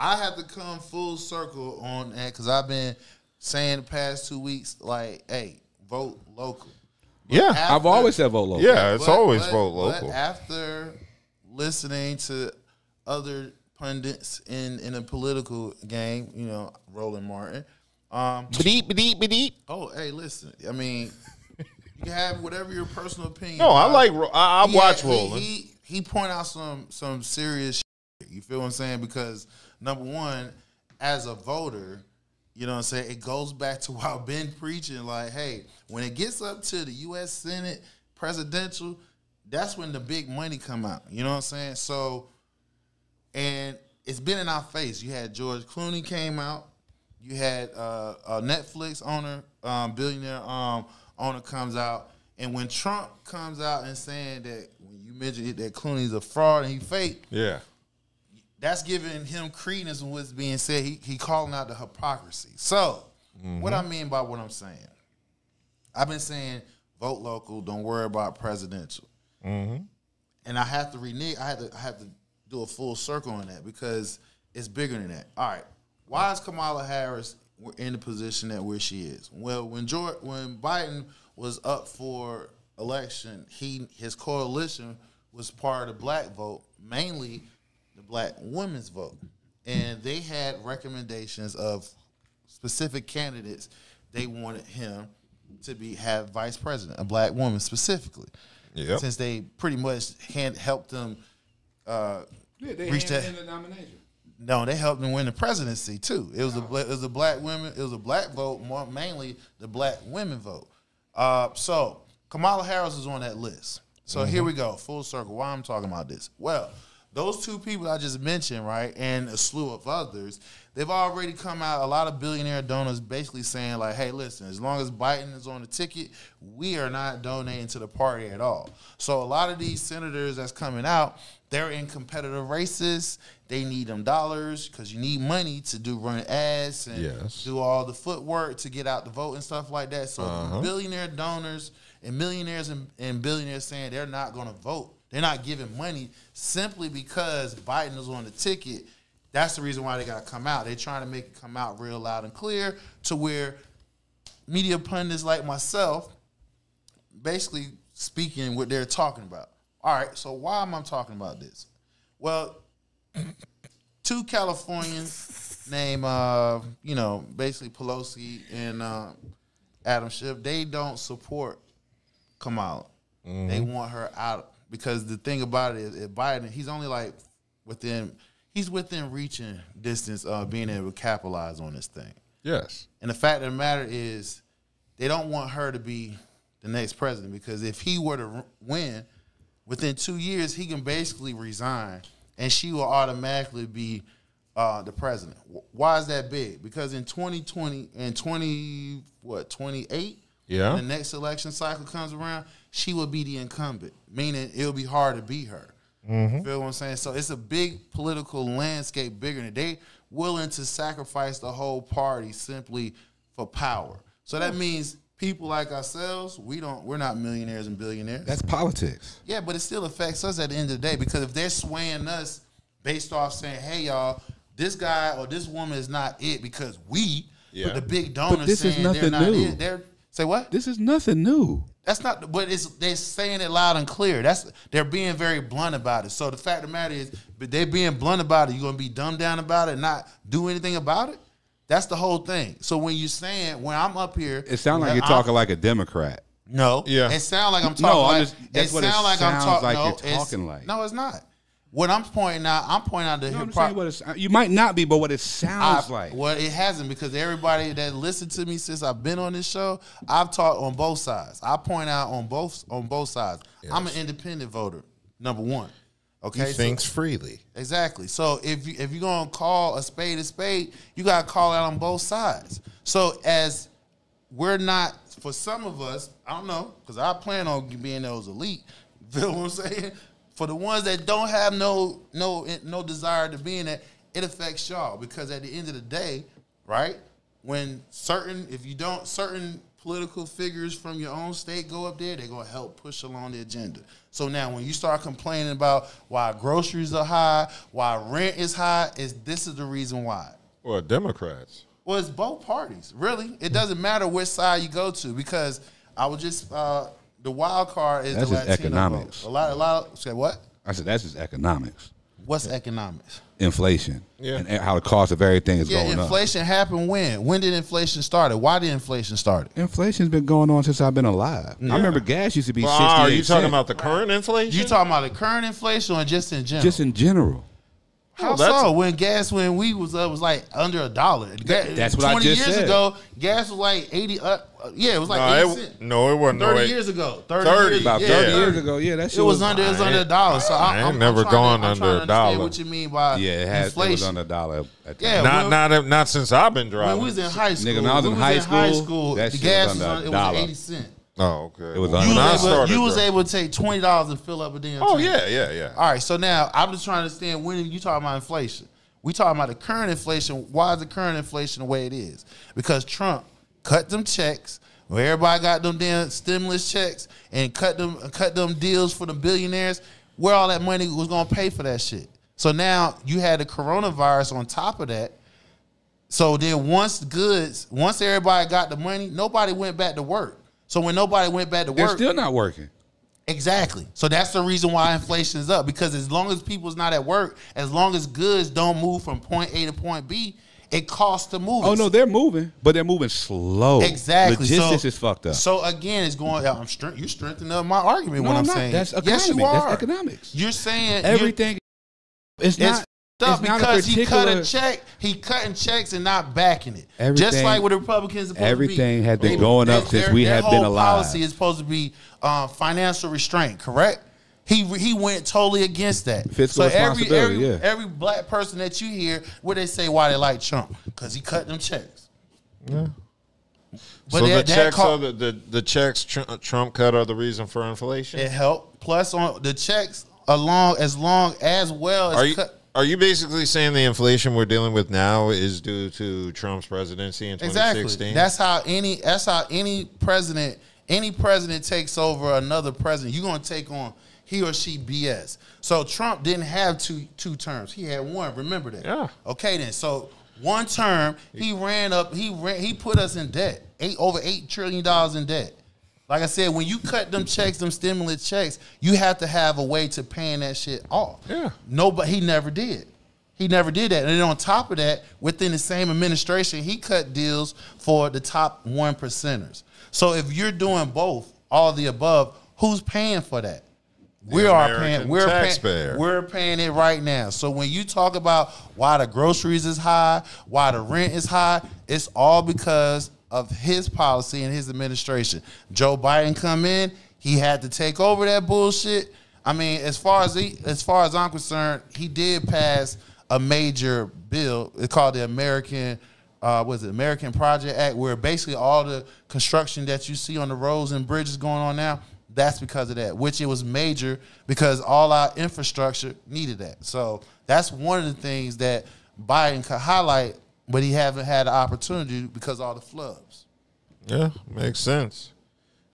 I have to come full circle on that because I've been saying the past 2 weeks, like, hey, vote local. But yeah, I've always said vote local. Yeah, it's always vote local. But after listening to other pundits in a political game, you know, Roland Martin. Bedeep. Oh, hey, listen. I mean, you can have whatever your personal opinion. No, I watch Roland. He point out some serious shit. You feel what I'm saying? Because number one, as a voter, you know what I'm saying, it goes back to what I've been preaching. Like, hey, when it gets up to the U.S. Senate presidential, that's when the big money come out. You know what I'm saying? So, and it's been in our face. You had George Clooney came out. You had a Netflix owner, billionaire owner comes out. And when Trump comes out and saying that, when you mentioned that Clooney's a fraud and he fake, yeah, that's giving him credence in what's being said. He calling out the hypocrisy. So, what I mean by what I'm saying, I've been saying vote local, don't worry about presidential. And I have to renege. I have to do a full circle on that because it's bigger than that. All right, why is Kamala Harris in the position that where she is? Well, when Biden was up for election, his coalition was part of the black vote, mainly the black women's vote, and they had recommendations of specific candidates they wanted him to have vice president, a black woman specifically. Yeah, since they pretty much helped them reach that in the nomination. No, they helped them win the presidency too. It was a black women. It was a black vote, mainly the black women vote. So Kamala Harris is on that list. So here we go, full circle. Why I'm talking about this? Well, those two people I just mentioned, right, and a slew of others, they've already come out, a lot of billionaire donors basically saying, like, hey, listen, as long as Biden is on the ticket, we are not donating to the party at all. So a lot of these senators that's coming out, they're in competitive races. They need them dollars because you need money to run ads and do all the footwork to get out the vote and stuff like that. So billionaire donors and millionaires and billionaires saying they're not going to vote. They're not giving money simply because Biden is on the ticket. That's the reason why they got to come out. They're trying to make it come out real loud and clear to where media pundits like myself basically speaking what they're talking about. All right, so why am I talking about this? Well, two Californians named, basically Pelosi and Adam Schiff, they don't support Kamala. They want her out. Because the thing about it is, Biden, he's only like within reaching distance of being able to capitalize on this thing. Yes. And the fact of the matter is, they don't want her to be the next president because if he were to win, within 2 years, he can basically resign and she will automatically be the president. Why is that big? Because in 2020 and 28, when the next election cycle comes around, she will be the incumbent, meaning it'll be hard to beat her. You feel what I'm saying? So it's a big political landscape bigger than they willing to sacrifice the whole party simply for power. So that means people like ourselves, we're not millionaires and billionaires. That's politics. Yeah, but it still affects us at the end of the day because if they're swaying us based off saying, hey, y'all, this guy or this woman is not it because but the big donors but this saying is nothing they're not new. it. Say what? This is nothing new. That's not, but they're saying it loud and clear. They're being very blunt about it. So the fact of the matter is, but they're being blunt about it. You're gonna be dumbed down about it and not do anything about it. That's the whole thing. So when you're saying, when I'm up here, it sounds like you're talking like a Democrat. No, it sounds like I'm talking. It sounds like you're talking like. No, it's not. What I'm pointing out, the hypocrisy. You might not be, but what it sounds like. Well, it hasn't because everybody that listened to me since I've been on this show, I've talked on both sides. I point out on both sides. Yes. I'm an independent voter, number one. Okay, he thinks freely. Exactly. So if you're gonna call a spade, you gotta call out on both sides. So as we're not, for some of us, I don't know, because I plan on being those elite. Feel what I'm saying? For the ones that don't have no desire to be in it, it affects y'all because at the end of the day, right? When certain political figures from your own state go up there, they're going to help push along the agenda. So now when you start complaining about why groceries are high, why rent is high, this is the reason why. Well, Democrats. Well, it's both parties, really. It doesn't matter which side you go to, because I was just the wild card is that's the just Latino economics. vote. A lot of say what? I said that's just economics. What's economics? Inflation. Yeah. And how the cost of everything is going up. Inflation happened when? When did inflation start? Why did inflation start? Inflation's been going on since I've been alive. Yeah. I remember gas used to be 68 Are you talking cents. about the current inflation? You talking about the current inflation or just in general? Just in general. How so? When gas, when we was like under $1. That's what I just 20 years said. ago, gas was like 80. Yeah, it was like 80 cents. No, it wasn't. 30 years ago. 30. About 30 years ago, yeah, that shit it was under $1. So I'm never gone under $1. What you mean by inflation? It was under $1. Yeah, not since I've been driving. When we was in high school, Nigga, when I was in high school, the gas was 80 cents. Oh, okay. It was you was able to take $20 and fill up a damn tank. Oh, yeah. All right, so now I'm just trying to understand, when you talking about inflation? We talking about the current inflation. Why is the current inflation the way it is? Because Trump cut them checks, where everybody got them damn stimulus checks, and cut them deals for the billionaires, where all that money was going to pay for that shit. So now you had the coronavirus on top of that. So then once everybody got the money, nobody went back to work. So when nobody went back to work, they're still not working. Exactly. So that's the reason why inflation is up, because as long as people's not at work, as long as goods don't move from point A to point B, it costs to move. Oh, no, they're moving, but they're moving slow. Exactly. Logistics is fucked up. So again, it's going. You strengthening up my argument when I'm saying. That's economy. Yes, you are. That's economics. You're saying everything. It's not because he cut a check. He cutting checks and not backing it. Just like what the Republicans are supposed to be. Everything has been going up since we have been alive. Their policy is supposed to be financial restraint, correct? He went totally against that. Fiscal responsibility, every black person that you hear, what they say why they like Trump, because he cut them checks. Yeah. But so the checks Trump cut are the reason for inflation? It helped. Plus on the checks as well as Are you basically saying the inflation we're dealing with now is due to Trump's presidency in 2016? Exactly. That's how any president takes over another president. You're going to take on he or she BS. So Trump didn't have two terms. He had one. Remember that. Yeah. Okay then. So one term, he put us in debt. Over $8 trillion in debt. Like I said, when you cut them checks, them stimulus checks, you have to have a way to paying that shit off. Yeah. He never did. He never did that. And then on top of that, within the same administration, he cut deals for the top 1%ers. So if you're doing both, all the above, who's paying for that? We're paying it right now. So when you talk about why the groceries is high, why the rent is high, it's all because of his policy and his administration. Joe Biden come in, he had to take over that bullshit. I mean, as far as I'm concerned, he did pass a major bill. It's called the American Project Act, where basically all the construction that you see on the roads and bridges going on now, that's because of that, which it was major because all our infrastructure needed that. So that's one of the things that Biden could highlight, but he haven't had the opportunity because of all the floods. Yeah, makes sense.